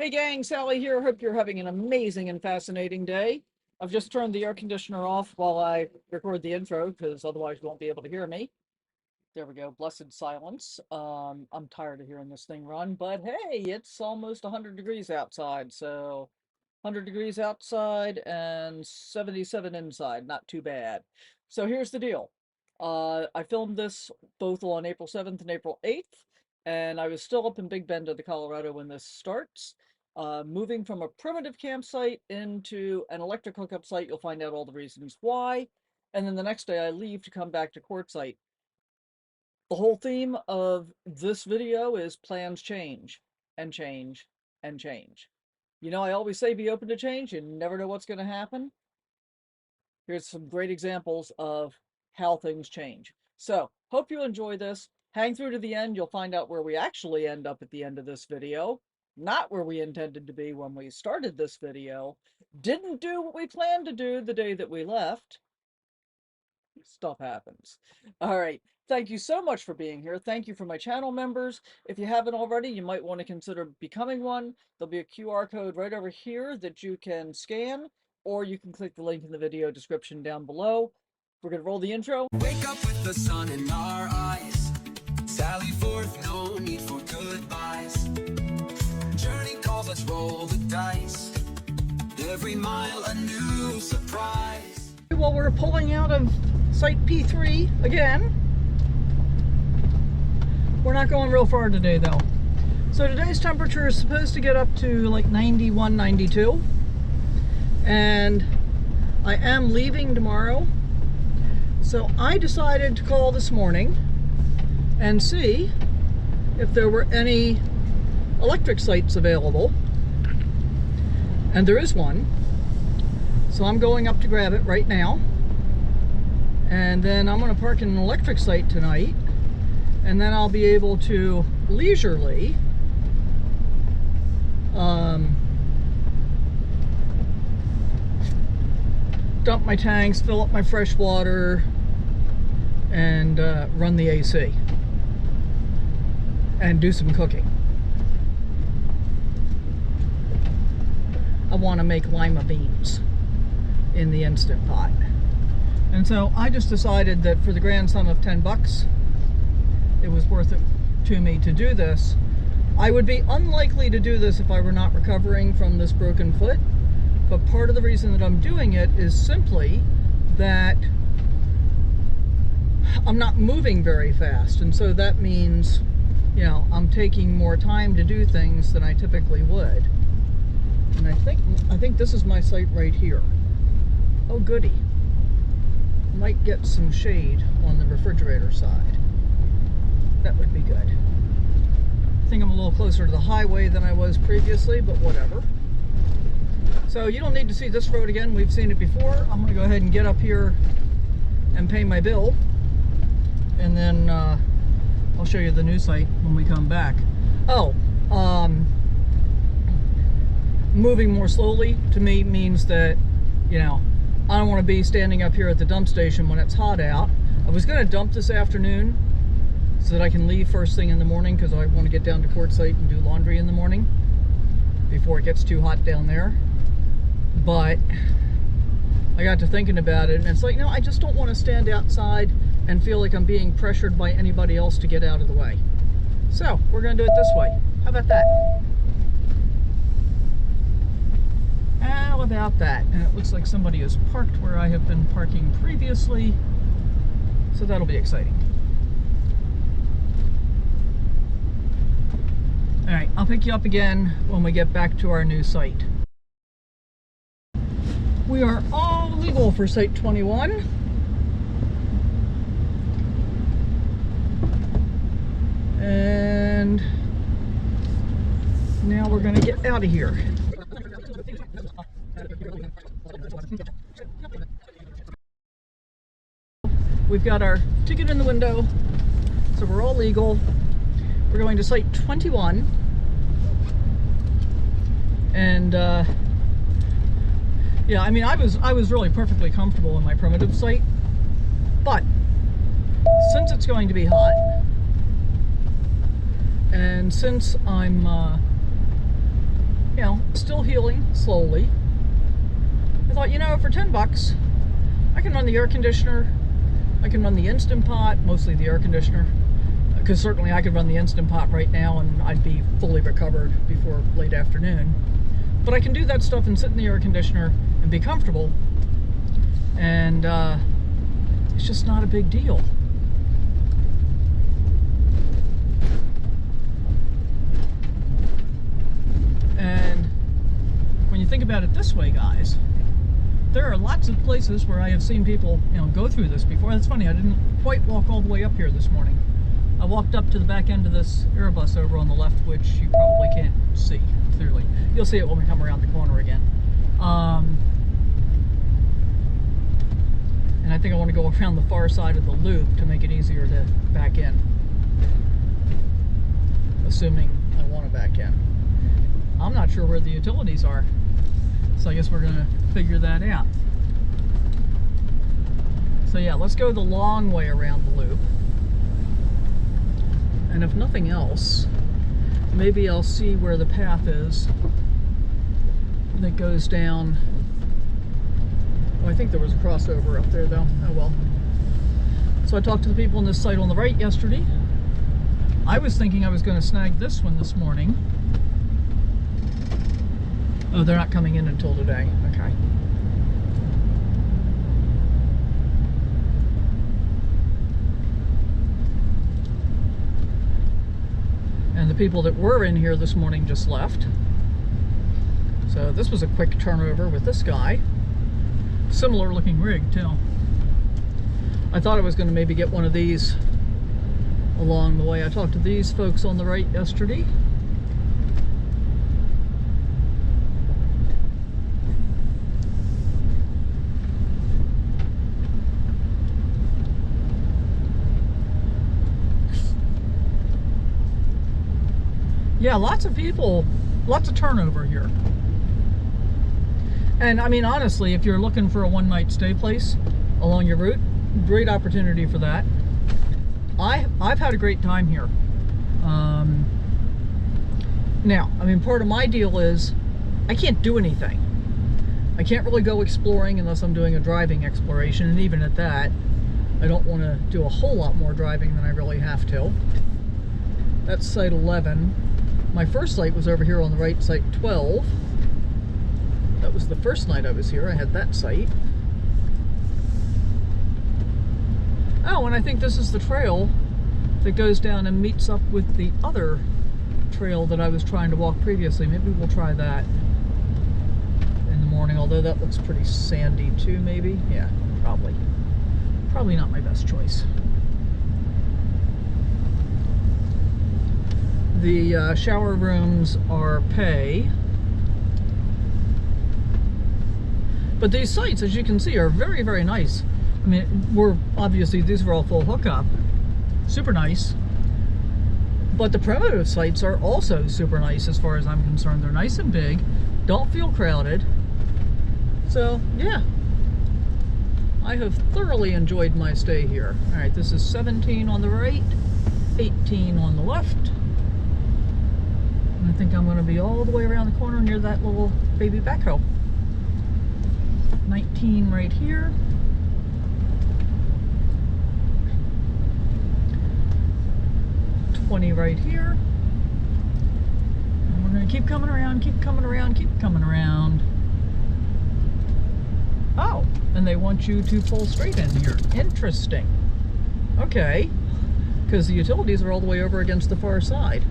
Hey gang, Sally here. Hope you're having an amazing and fascinating day. I've just turned the air conditioner off while I record the intro because otherwise you won't be able to hear me. There we go, blessed silence. I'm tired of hearing this thing run, but hey, it's almost 100 degrees outside, so 100 degrees outside and 77 inside, not too bad. So here's the deal. I filmed this both on April 7th and April 8th, and I was still up in Big Bend of the Colorado when this starts. Moving from a primitive campsite into an electric hookup site, you'll find out all the reasons why. And then the next day I leave to come back to Quartzsite. The whole theme of this video is plans change and change and change. You know, I always say be open to change. You never know what's going to happen. Here's some great examples of how things change. So, hope you enjoy this. Hang through to the end. You'll find out where we actually end up at the end of this video. Not where we intended to be when we started this video. Didn't do what we planned to do the day that we left. Stuff happens. All right. Thank you so much for being here. Thank you for my channel members. If you haven't already, you might want to consider becoming one. There'll be a QR code right over here that you can scan, or you can click the link in the video description down below. We're going to roll the intro. Wake up with the sun in our eyes. Sally forth, no need for goodbyes. Journey calls, let's roll the dice. Every mile a new surprise. Well, we're pulling out of Site P3 again. We're not going real far today though. So today's temperature is supposed to get up to like 91, 92. And I am leaving tomorrow. So I decided to call this morning and see if there were any electric sites available. And there is one. So I'm going up to grab it right now. And then I'm going to park in an electric site tonight. And then I'll be able to leisurely dump my tanks, fill up my fresh water, and run the AC. And do some cooking. I want to make lima beans in the Instant Pot. And so I just decided that for the grand sum of 10 bucks, it was worth it to me to do this. I would be unlikely to do this if I were not recovering from this broken foot, but part of the reason that I'm doing it is simply that I'm not moving very fast, and so that means, you know, I'm taking more time to do things than I typically would. And I think this is my site right here. Oh goody. Might get some shade on the refrigerator side. That would be good. I think I'm a little closer to the highway than I was previously, but whatever. So you don't need to see this road again. We've seen it before. I'm going to go ahead and get up here and pay my bill. And then I'll show you the new site when we come back. Oh, moving more slowly to me means that, you know, I don't want to be standing up here at the dump station when it's hot out. I was going to dump this afternoon so that I can leave first thing in the morning because I want to get down to Quartzsite and do laundry in the morning before it gets too hot down there. But I got to thinking about it, and it's like, no, I just don't want to stand outside and feel like I'm being pressured by anybody else to get out of the way. So we're going to do it this way. How about that? How about that? And it looks like somebody is parked where I have been parking previously, so that'll be exciting. All right, I'll pick you up again when we get back to our new site. We are all legal for Site 21. And now we're going to get out of here. We've got our ticket in the window, so we're all legal. We're going to Site 21, and yeah, I mean, I was really perfectly comfortable in my primitive site, but since it's going to be hot, and since I'm you know, still healing slowly. I thought, you know, for 10 bucks, I can run the air conditioner, I can run the Instant Pot, mostly the air conditioner, because certainly I could run the Instant Pot right now and I'd be fully recovered before late afternoon. But I can do that stuff and sit in the air conditioner and be comfortable, and it's just not a big deal. And when you think about it this way, guys, there are lots of places where I have seen people, you know, go through this before. That's funny, I didn't quite walk all the way up here this morning. I walked up to the back end of this Airbus over on the left, which you probably can't see clearly. You'll see it when we come around the corner again. And I think I want to go around the far side of the loop to make it easier to back in. Assuming I want to back in. I'm not sure where the utilities are, so I guess we're going to figure that out. So yeah, let's go the long way around the loop. And if nothing else, maybe I'll see where the path is that goes down. Oh, I think there was a crossover up there though. Oh well. So I talked to the people on this site on the right yesterday. I was thinking I was going to snag this one this morning. Oh, they're not coming in until today. Okay. And the people that were in here this morning just left. So this was a quick turnover with this guy. Similar looking rig too. I thought I was going to maybe get one of these along the way. I talked to these folks on the right yesterday. Yeah, lots of people, lots of turnover here. And I mean, honestly, if you're looking for a one-night stay place along your route, great opportunity for that. I've had a great time here. Now, I mean, part of my deal is I can't do anything. I can't really go exploring unless I'm doing a driving exploration, and even at that, I don't want to do a whole lot more driving than I really have to. That's site 11. My first site was over here on the right, site 12. That was the first night I was here. I had that site. Oh, and I think this is the trail that goes down and meets up with the other trail that I was trying to walk previously. Maybe we'll try that in the morning, although that looks pretty sandy too, maybe. Yeah, probably. Probably not my best choice. The shower rooms are pay. But these sites, as you can see, are very, very nice. I mean, obviously these are all full hookup. Super nice. But the primitive sites are also super nice as far as I'm concerned. They're nice and big, don't feel crowded. So, yeah. I have thoroughly enjoyed my stay here. Alright, this is 17 on the right, 18 on the left. I think I'm going to be all the way around the corner near that little baby backhoe. 19 right here. Right here. And we're going to keep coming around, keep coming around, keep coming around. Oh, and they want you to pull straight in here. Interesting. Okay, because the utilities are all the way over against the far side.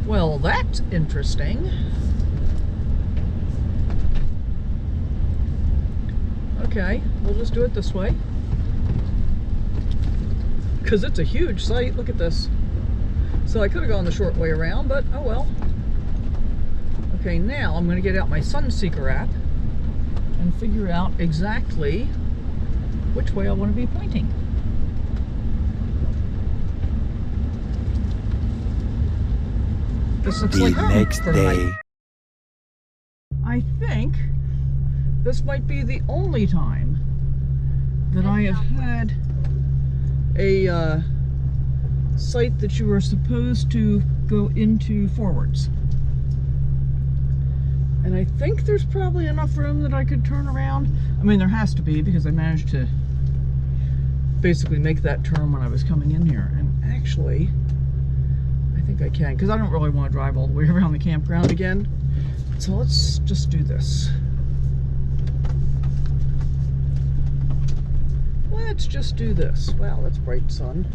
Well, that's interesting. Okay, we'll just do it this way. Because it's a huge site. Look at this. So I could have gone the short way around, but oh well. Okay, now I'm going to get out my Sunseeker app and figure out exactly which way I want to be pointing. This looks like home next for day. tonight. I think this might be the only time that I have had a site that you are supposed to go into forwards. I think there's probably enough room that I could turn around. I mean, there has to be, because I managed to basically make that turn when I was coming in here. And actually, I think I can, because I don't really want to drive all the way around the campground again. So let's just do this. Let's just do this. Wow, that's bright sun.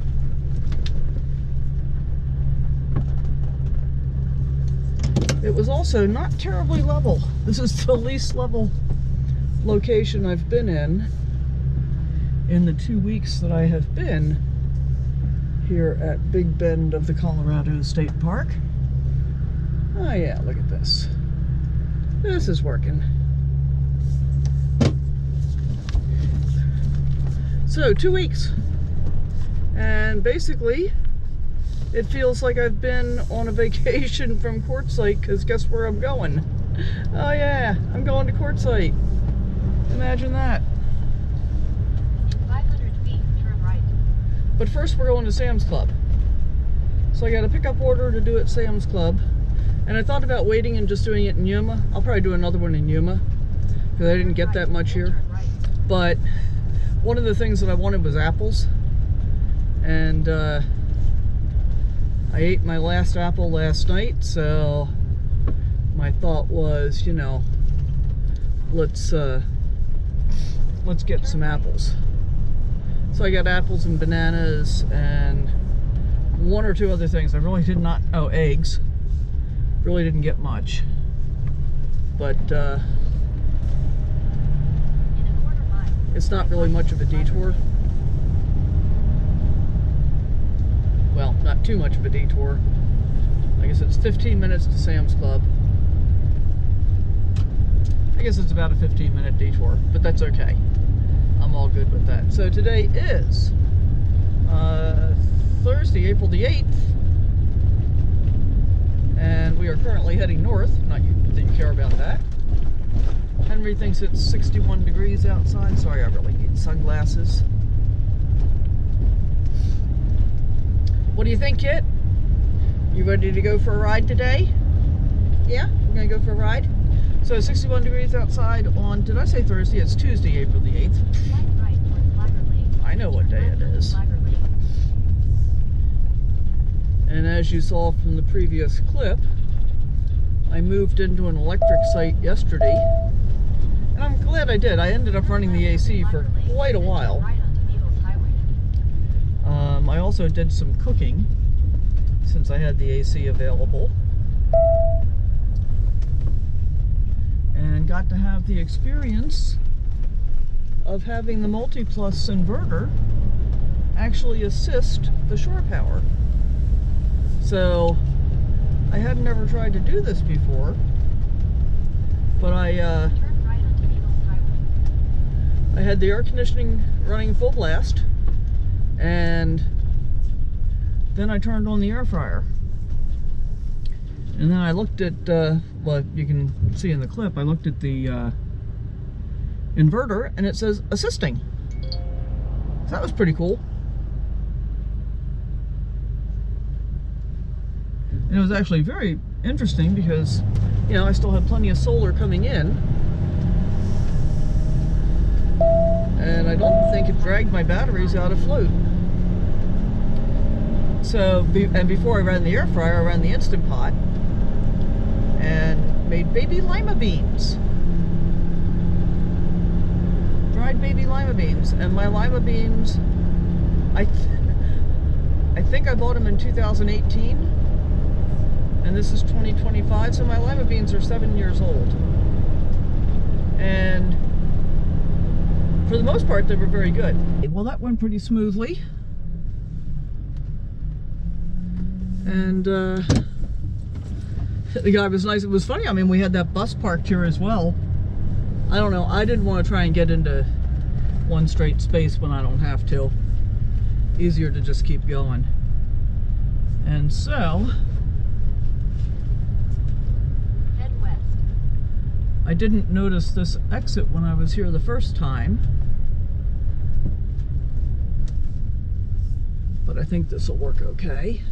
It was also not terribly level. This is the least level location I've been in the 2 weeks that I have been here at Big Bend of the Colorado State Park. Oh yeah, look at this. This is working. So 2 weeks, and basically it feels like I've been on a vacation from Quartzsite, because guess where I'm going? Oh yeah, I'm going to Quartzsite. Imagine that. 500 feet, turn right. But first we're going to Sam's Club. So I got a pickup order to do at Sam's Club. And I thought about waiting and just doing it in Yuma. I'll probably do another one in Yuma, because I didn't get that much here. But one of the things that I wanted was apples. And I ate my last apple last night, so my thought was, you know, let's get some apples. So I got apples and bananas and one or two other things. I really did not, oh, eggs. Really didn't get much. But it's not really much of a detour. Well, not too much of a detour. I guess it's 15 minutes to Sam's Club. I guess it's about a 15-minute detour, but that's okay. I'm all good with that. So today is Thursday, April the 8th, and we are currently heading north. Not you, that you care about that. Henry thinks it's 61 degrees outside. Sorry, I really need sunglasses. What do you think, Kit? You ready to go for a ride today? Yeah? We're gonna go for a ride? So 61 degrees outside on, did I say Thursday? It's Tuesday, April the 8th. I know what day it is. And as you saw from the previous clip, I moved into an electric site yesterday. And I'm glad I did. I ended up running the AC for quite a while. I also did some cooking since I had the AC available. And got to have the experience of having the multi-plus inverter actually assist the shore power. So I had never tried to do this before, but I had the air conditioning running full blast, and then I turned on the air fryer. And then I looked at, well, you can see in the clip, I looked at the inverter, and it says assisting. So that was pretty cool. And it was actually very interesting because, you know, I still had plenty of solar coming in. And I don't think it dragged my batteries out of float. So, and before I ran the air fryer, I ran the Instant Pot and made baby lima beans. Dried baby lima beans. And my lima beans, I think I bought them in 2018, and this is 2025, so my lima beans are 7 years old. And for the most part, they were very good. Well, that went pretty smoothly. And the guy was nice. It was funny. I mean, we had that bus parked here as well. I don't know. I didn't want to try and get into one straight space when I don't have to. Easier to just keep going. And so, Head west. I didn't notice this exit when I was here the first time. But I think this will work okay.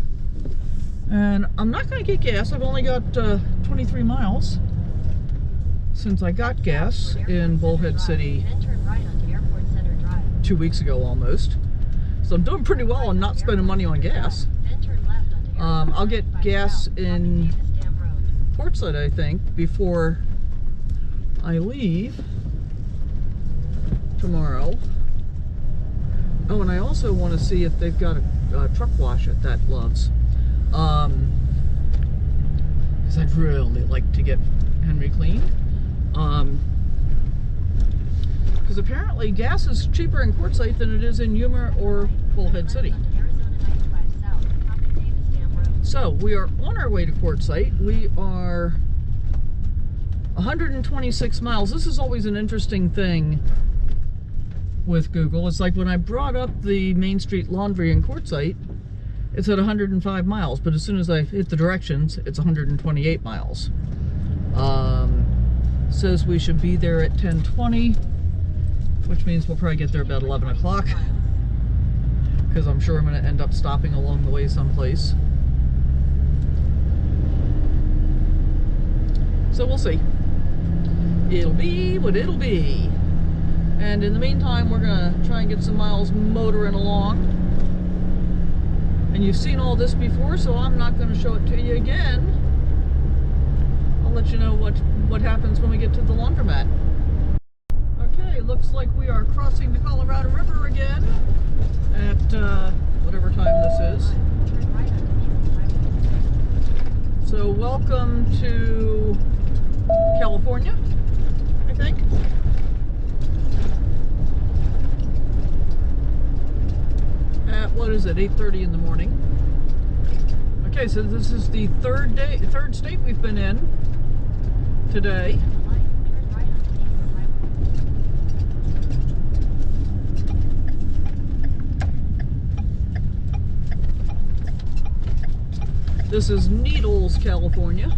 And I'm not going to get gas. I've only got 23 miles. since I got gas in Bullhead City Then turn right onto Airport Center Drive. 2 weeks ago almost. So I'm doing pretty well on not spending money on gas. Then turn left onto I'll get gas in Davis Dam Road. Quartzsite, I think, before I leave tomorrow. Oh, and I also want to see if they've got a truck wash at that Love's. Because I'd really like to get Henry cleaned. Because apparently gas is cheaper in Quartzsite than it is in Yuma or Bullhead City. So we are on our way to Quartzsite. We are 126 miles. This is always an interesting thing with Google. It's like when I brought up the Main Street Laundry in Quartzsite, it's at 105 miles, but as soon as I hit the directions, it's 128 miles. Says we should be there at 10:20, which means we'll probably get there about 11 o'clock, because I'm sure I'm going to end up stopping along the way someplace. So we'll see. It'll be what it'll be. And in the meantime, we're gonna try and get some miles motoring along. And you've seen all this before, so I'm not gonna show it to you again. I'll let you know what happens when we get to the laundromat. Okay, looks like we are crossing the Colorado River again at whatever time this is. So welcome to California, I think. At, what is it, 8:30 in the morning. Okay, so this is the third state we've been in today. This is Needles, California.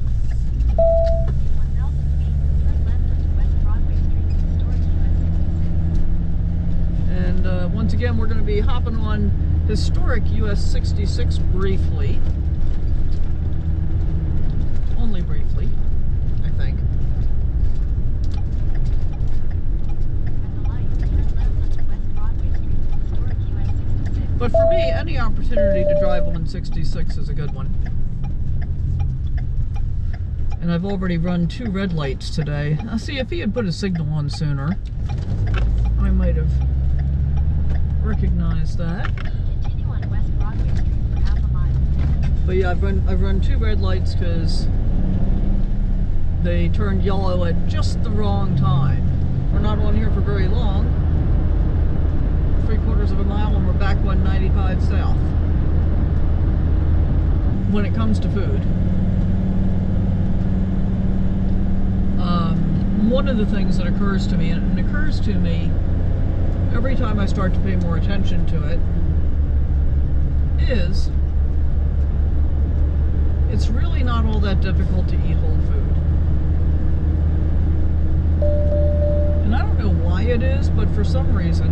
And once again, we're going to be hopping on historic US 66 briefly. Only briefly, I think. But for me, any opportunity to drive on 66 is a good one. And I've already run 2 red lights today. Now, see, if he had put a signal on sooner, I might have recognized that. Continue on West Broadway Street for half a mile. But yeah, I've run 2 red lights because they turned yellow at just the wrong time. We're not on here for very long. 3/4 of a mile and we're back 195 south. When it comes to food. One of the things that occurs to me, and it occurs to me every time I start to pay more attention to it, is it's really not all that difficult to eat whole food. And I don't know why it is, but for some reason,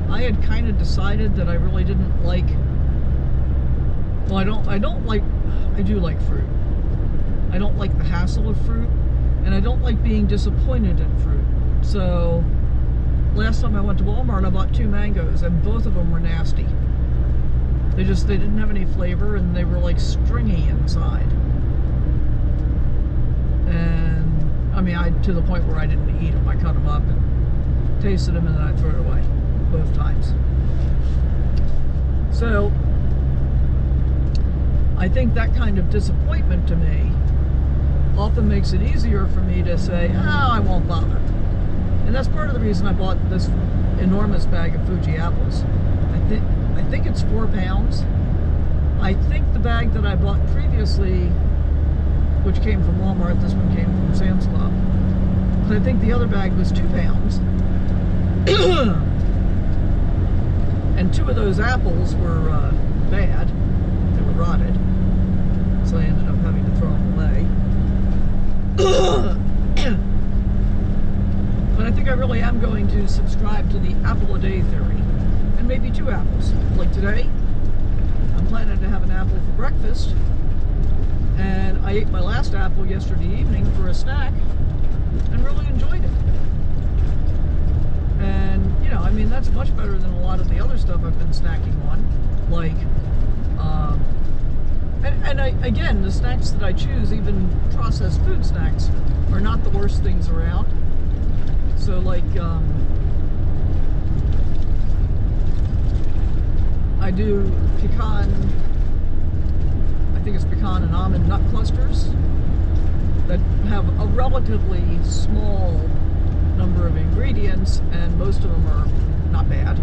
I had kind of decided that I really didn't like, well, I do like fruit. I don't like the hassle of fruit, and I don't like being disappointed in fruit. So last time I went to Walmart, I bought 2 mangoes, and both of them were nasty. They didn't have any flavor, and they were like stringy inside. And I mean, to the point where I didn't eat them. I cut them up and tasted them, and then I threw it away both times. So I think that kind of disappointment to me often makes it easier for me to say, oh, I won't bother. And that's part of the reason I bought this enormous bag of Fuji apples. I think it's 4 pounds. I think the bag that I bought previously, which came from Walmart, this one came from Sam's Club, but I think the other bag was 2 pounds. And 2 of those apples were bad. They were rotted. So I ended up having to throw them away. But I think I really am going to subscribe to the apple a day theory. And maybe 2 apples. Like today, I'm planning to have an apple for breakfast. And I ate my last apple yesterday evening for a snack. and really enjoyed it. And, you know, I mean, that's much better than a lot of the other stuff I've been snacking on. Like, again, the snacks that I choose, even processed food snacks, are not the worst things around. So, like, I do I think it's pecan and almond nut clusters that have a relatively small number of ingredients, and most of them are not bad.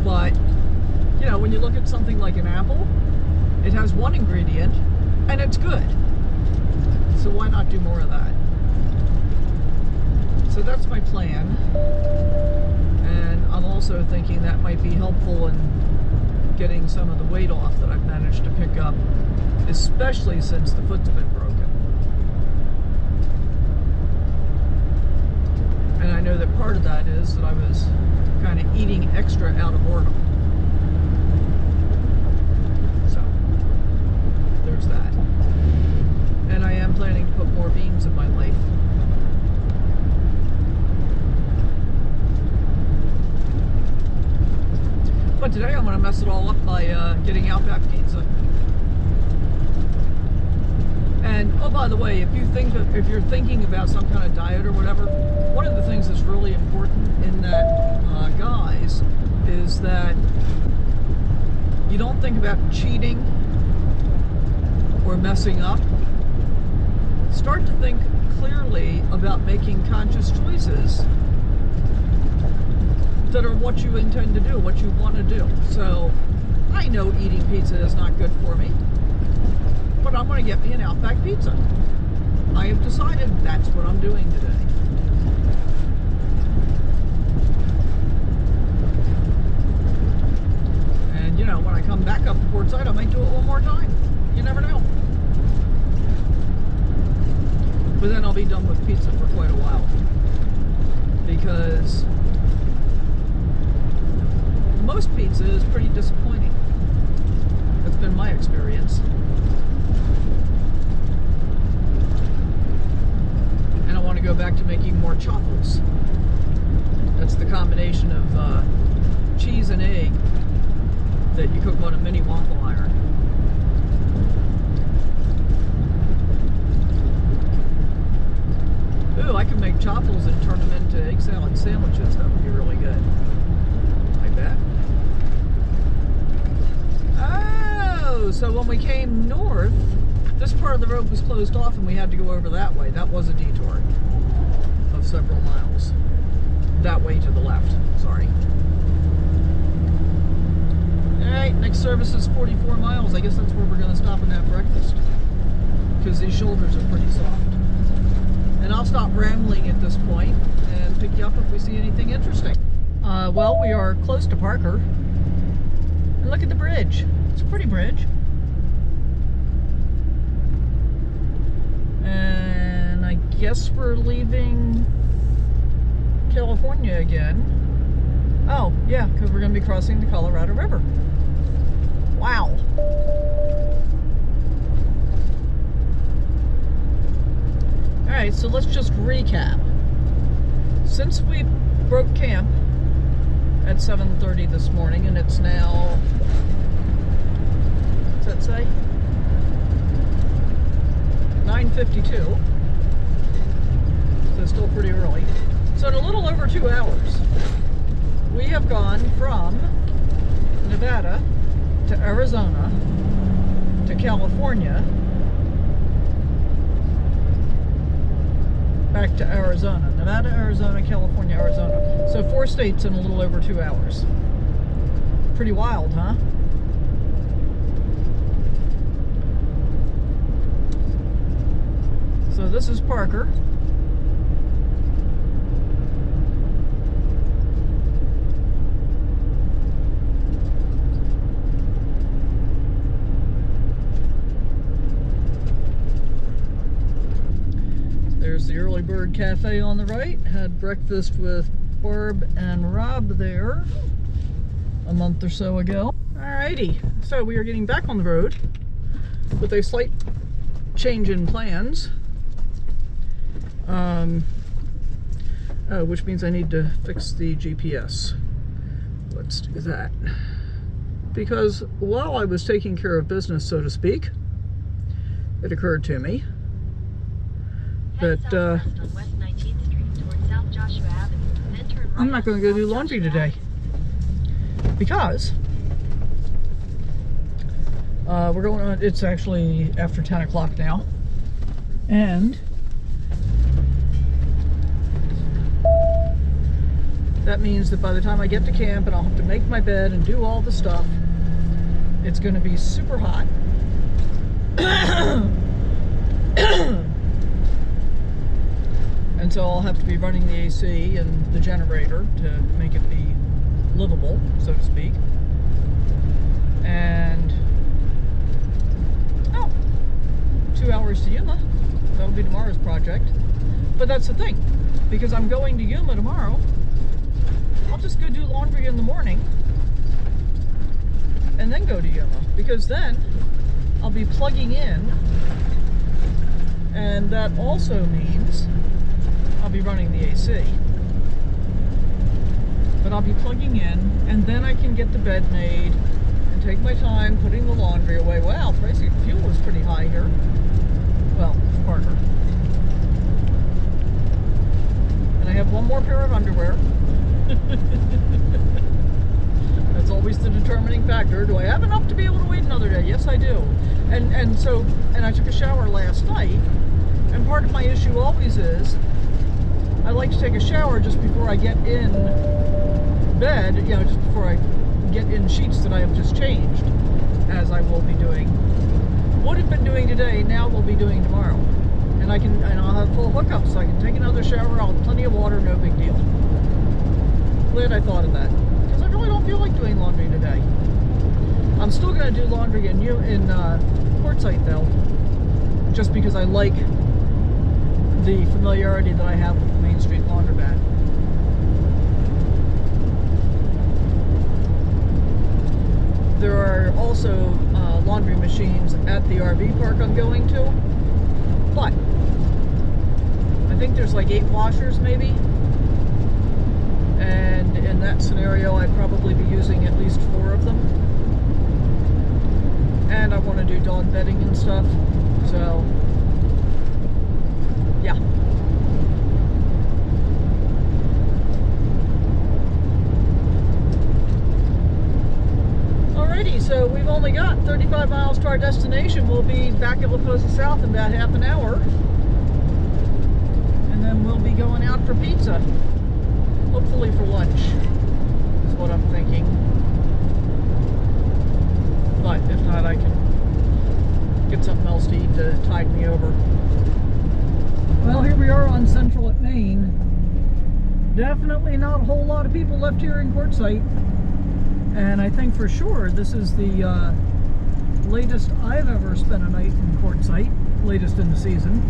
But, you know, when you look at something like an apple, it has one ingredient and it's good. So why not do more of that? So that's my plan. And I'm also thinking that might be helpful in getting some of the weight off that I've managed to pick up, especially since the foot's been broken. And I know that part of that is that I was kind of eating extra out of boredom. So, there's that. And I am planning to put more beans in my life. But today I'm going to mess it all up by getting Outback Pizza. And oh, by the way, if you're thinking about some kind of diet or whatever, one of the things that's really important in that, guys, is that you don't think about cheating or messing up. Start to think clearly about making conscious choices that are what you intend to do, what you want to do. So, I know eating pizza is not good for me, but I'm going to get me an Outback Pizza. I have decided that's what I'm doing today. And, you know, when I come back up to Quartzsite, I might do it one more time. You never know. But then I'll be done with pizza for quite a while. Because most pizza is pretty disappointing. That's been my experience. And I want to go back to making more chaffles. That's the combination of cheese and egg that you cook on a mini waffle iron. Ooh, I could make chaffles and turn them into egg salad sandwiches. That would be really good. Like that. Oh, so when we came north, this part of the road was closed off and we had to go over that way. That was a detour of several miles. That way to the left, sorry. Alright, next service is 44 miles. I guess that's where we're going to stop and have breakfast. Because these shoulders are pretty soft. And I'll stop rambling at this point and pick you up if we see anything interesting. Well, we are close to Parker. And look at the bridge. It's a pretty bridge. And I guess we're leaving California again. Oh, yeah, because we're going to be crossing the Colorado River. Wow. Alright, so let's just recap. Since we broke camp at 7:30 this morning, and it's now, what's that say? 9:52. So it's still pretty early. So in a little over 2 hours, we have gone from Nevada to Arizona to California, back to Arizona. Nevada, Arizona, California, Arizona. So 4 states in a little over 2 hours. Pretty wild, huh? So this is Parker. There's the Early Bird Cafe on the right. Had breakfast with Barb and Rob there a month or so ago. Alrighty, so we are getting back on the road with a slight change in plans. Which means I need to fix the GPS. Let's do that. Because while I was taking care of business, so to speak, it occurred to me Head that southwest on West 19th Street toward South Joshua Avenue, then turn right I'm not going to go onto do South laundry Joshua today. Because we're going on, it's actually after 10 o'clock now. And that means that by the time I get to camp and I'll have to make my bed and do all the stuff, it's going to be super hot. And so I'll have to be running the AC and the generator to make it be livable, so to speak. And 2 hours to Yuma. That'll be tomorrow's project. But that's the thing, because I'm going to Yuma tomorrow, I'll just go do laundry in the morning and then go to Yuma, because then I'll be plugging in, and that also means I'll be running the AC. But I'll be plugging in, and then I can get the bed made and take my time putting the laundry away. Wow, price of fuel is pretty high here. Well, Parker. And I have one more pair of underwear. That's always the determining factor. Do I have enough to be able to wait another day? Yes, I do. And I took a shower last night, and part of my issue always is I like to take a shower just before I get in bed, you know, just before I get in sheets that I have just changed, as I will be doing. Would have been doing today, now we'll be doing tomorrow. And I'll have full hookups, so I can take another shower, I'll have plenty of water, no big deal. Glad I thought of that, because I really don't feel like doing laundry today. I'm still going to do laundry in Quartzsite though, just because I like the familiarity that I have with the Main Street laundromat. There are also laundry machines at the RV park I'm going to, but I think there's like 8 washers maybe, and in that scenario I'd probably be using at least 4 of them. And I want to do dog bedding and stuff, so yeah. Alrighty, so we've only got 35 miles to our destination. We'll be back at La Posa South in about half an hour. And then we'll be going out for pizza. Hopefully for lunch, is what I'm thinking. But if not, I can get something else to eat to tide me over. Well, here we are on Central at Main. Definitely not a whole lot of people left here in Quartzsite. And I think for sure this is the latest I've ever spent a night in Quartzsite, latest in the season.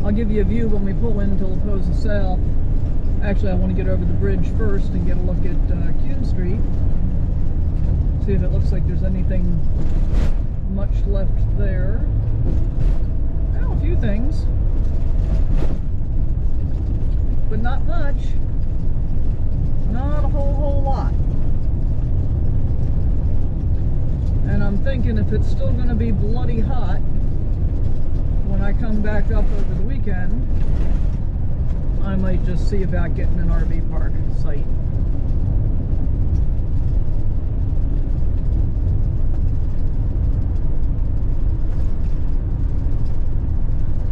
I'll give you a view when we pull into La Posa South. Actually, I want to get over the bridge first and get a look at Kuhn Street. See if it looks like there's anything much left there. Well, a few things, but not much. Not a whole lot. And I'm thinking if it's still going to be bloody hot when I come back up over the weekend, I might just see about getting an RV park site.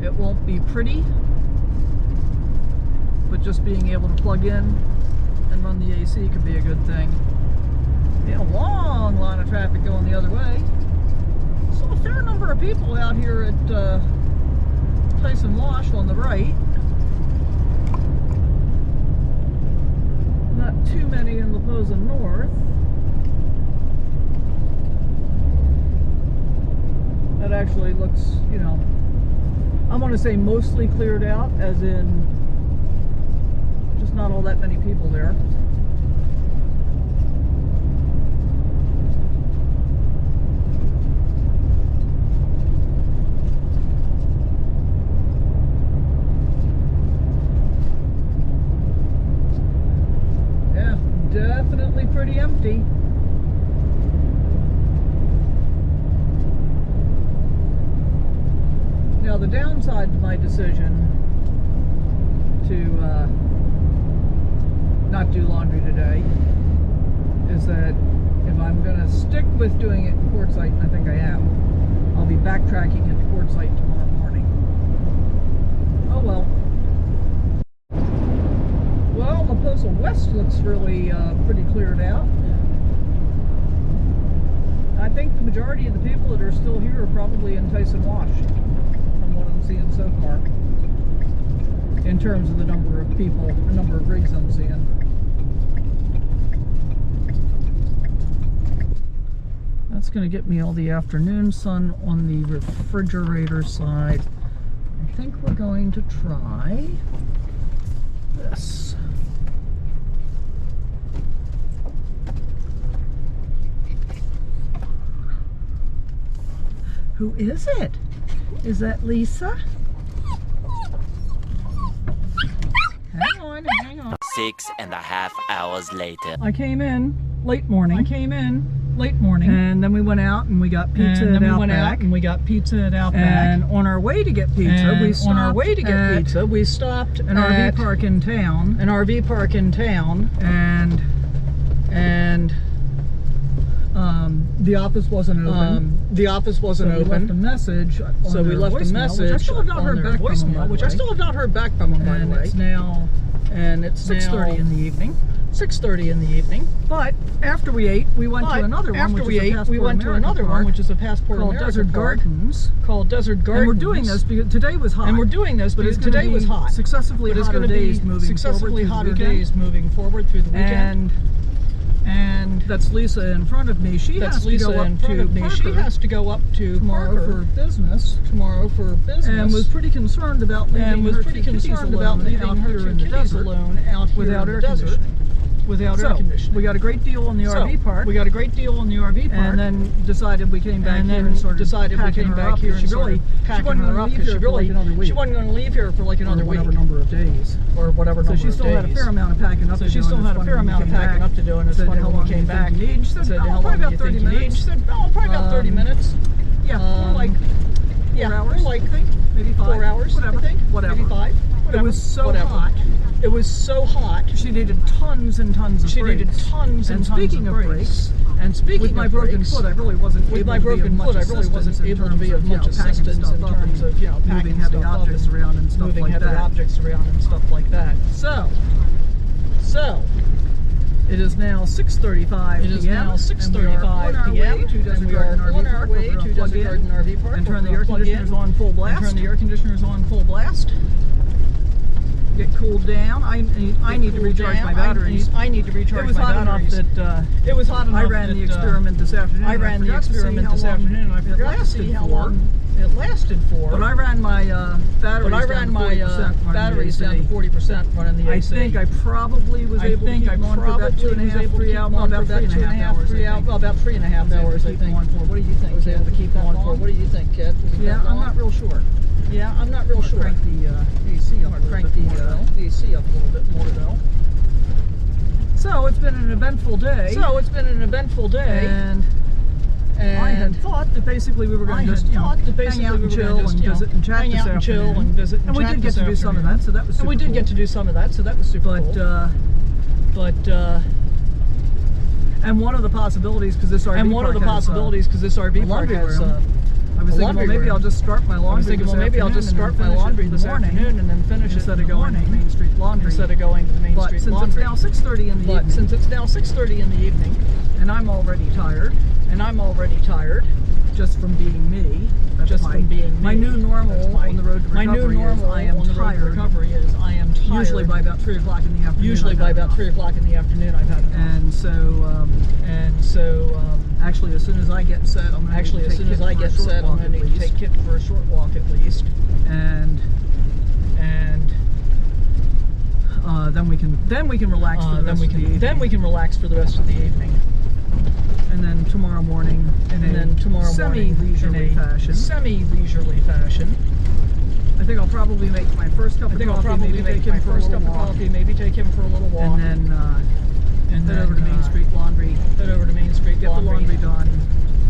It won't be pretty, but just being able to plug in and run the AC could be a good thing. Yeah, a long line of traffic going the other way. So a fair number of people out here at Tyson Wash on the right. Not too many in La Posa North. That actually looks, you know, I want to say mostly cleared out, as in just not all that many people there. pretty empty. Now the downside to my decision to not do laundry today is that if I'm going to stick with doing it in Quartzsite, and I think I am, I'll be backtracking into Quartzsite tomorrow morning. Oh well. Well, Maposa West looks really pretty cleared out. I think the majority of the people that are still here are probably in Tyson Wash, from what I'm seeing so far, in terms of the number of people, the number of rigs I'm seeing. That's going to get me all the afternoon sun on the refrigerator side. I think we're going to try this. Who is it? Is that Lisa? Hang on, hang on. 6.5 hours later. I came in late morning. And then we went out and we got pizza at Outback. And on our way to get pizza, we stopped at an RV park in town. And the office wasn't open. So we left a message. So we left a message. Which I still have not heard back from them. Which I still have not heard back from them, by the way. And it's 6:30 in the evening. 6:30 in the evening. But after we ate, we went to another one. After we ate, we went to another one, which is a Passport America called Desert Gardens. And we're doing this because today was hot. But today was hot. Successively hotter days moving forward through the weekend. And that's Lisa in front of me. She has to go up to tomorrow for business. And was pretty concerned about leaving her two kitties alone out here without air conditioning. We got a great deal on the RV park. And then decided we came back here and started packing her up. She wasn't going to leave here for like another week. Whatever number of days. Or whatever number of days. So she still had a fair amount of packing up to do. And it's funny how long we came back. She said, how long do you think you need? She said, oh, probably about 30 minutes. Yeah, more like 4 hours, I think. Maybe 4 hours, whatever. Maybe 5. It was so hot. It was so hot. She needed tons and tons of brakes. And speaking of brakes, with my broken foot, I really wasn't able to be of much assistance in terms of, packing heavy objects around and stuff like that. So it is now 6:35 p.m. And we are on our way to Desert Garden RV Park. And turn the air conditioners on full blast. Get cooled down. I need to recharge my batteries. It was hot enough that I ran the experiment this afternoon. And I forgot to see how long it lasted for. But I ran my batteries down to 40% running the AC. I think I probably was able to keep on for about 2.5, 3 hours. About 3.5 hours, I think. What do you think? I was able to keep on for. What do you think, Kit? Yeah, I'm not real sure. Crank the AC up a little bit more though. So it's been an eventful day. And I had thought that basically we were going to just hang out and chill and visit and chat this afternoon. And we did get to do some of that, so that was super cool. But and one of the possibilities, because this RV park has I was thinking, well, maybe I'll just start my laundry this afternoon and then finish it instead of going to the Main Street Laundry. But since it's now 6:30 in the evening, and I'm already tired, just from being me. My new normal on the road to recovery is I am tired. Usually by about 3 o'clock in the afternoon. I've had enough. And so actually, as soon as I get set, I'm going to need to take Kit for a short walk at least. And then we can relax for the rest of the evening. And then tomorrow morning in a semi-leisurely fashion. I think I'll probably make my first cup of coffee, maybe take him for a little walk. And head then, over to Main Street Laundry. Head over to Main Street Get the laundry done.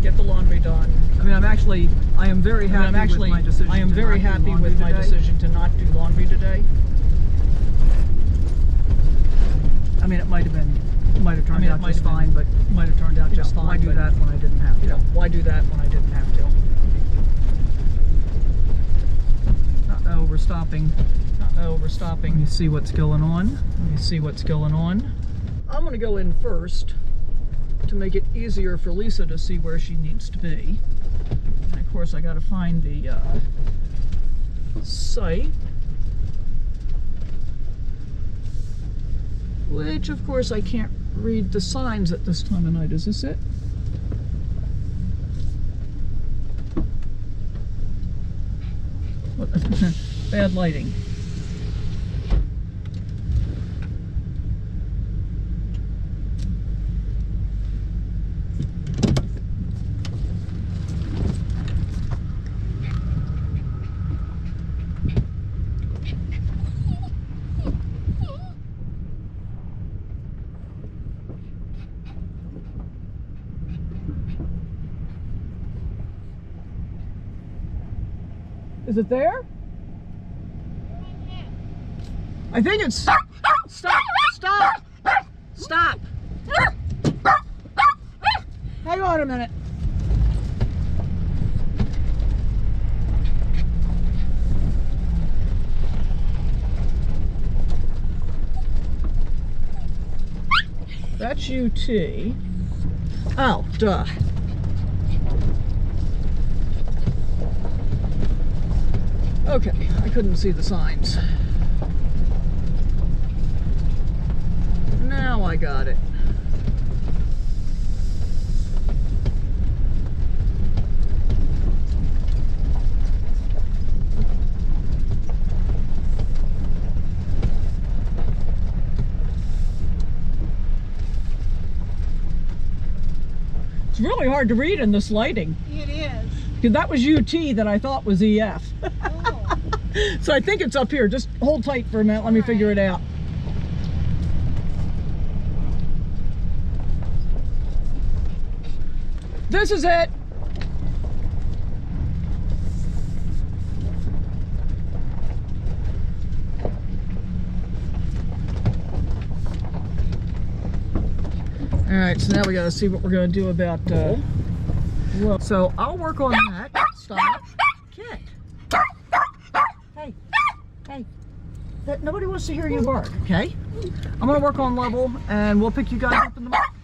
Get the laundry done. I mean, I am very happy with my decision. I am to very not do happy laundry with my today. decision to not do laundry today. I mean, it might have turned out just fine, but might have turned out just fine. why do but, that when I didn't have to? You know, why do that when I didn't have to? Uh-oh, we're stopping. Uh-oh, we're Let stopping. me see what's going on. Let me see what's going on. I'm going to go in first to make it easier for Lisa to see where she needs to be. And of course, I got to find the site, which of course I can't read the signs at this time of night. Is this it? What? Bad lighting. Is it there? I think it's... Stop! Stop! Stop! Hang on a minute. That's UT. Oh, duh. Okay, I couldn't see the signs. Now I got it. It's really hard to read in this lighting. It is. Because that was UT that I thought was EF. Oh. So I think it's up here. Just hold tight for a minute. Let me figure it out. This is it. All right, so now we got to see what we're going to do about. Well, so I'll work on that. Stop. Kit. Hey. Hey. Nobody wants to hear you bark, okay? I'm going to work on level, and we'll pick you guys up in the morning.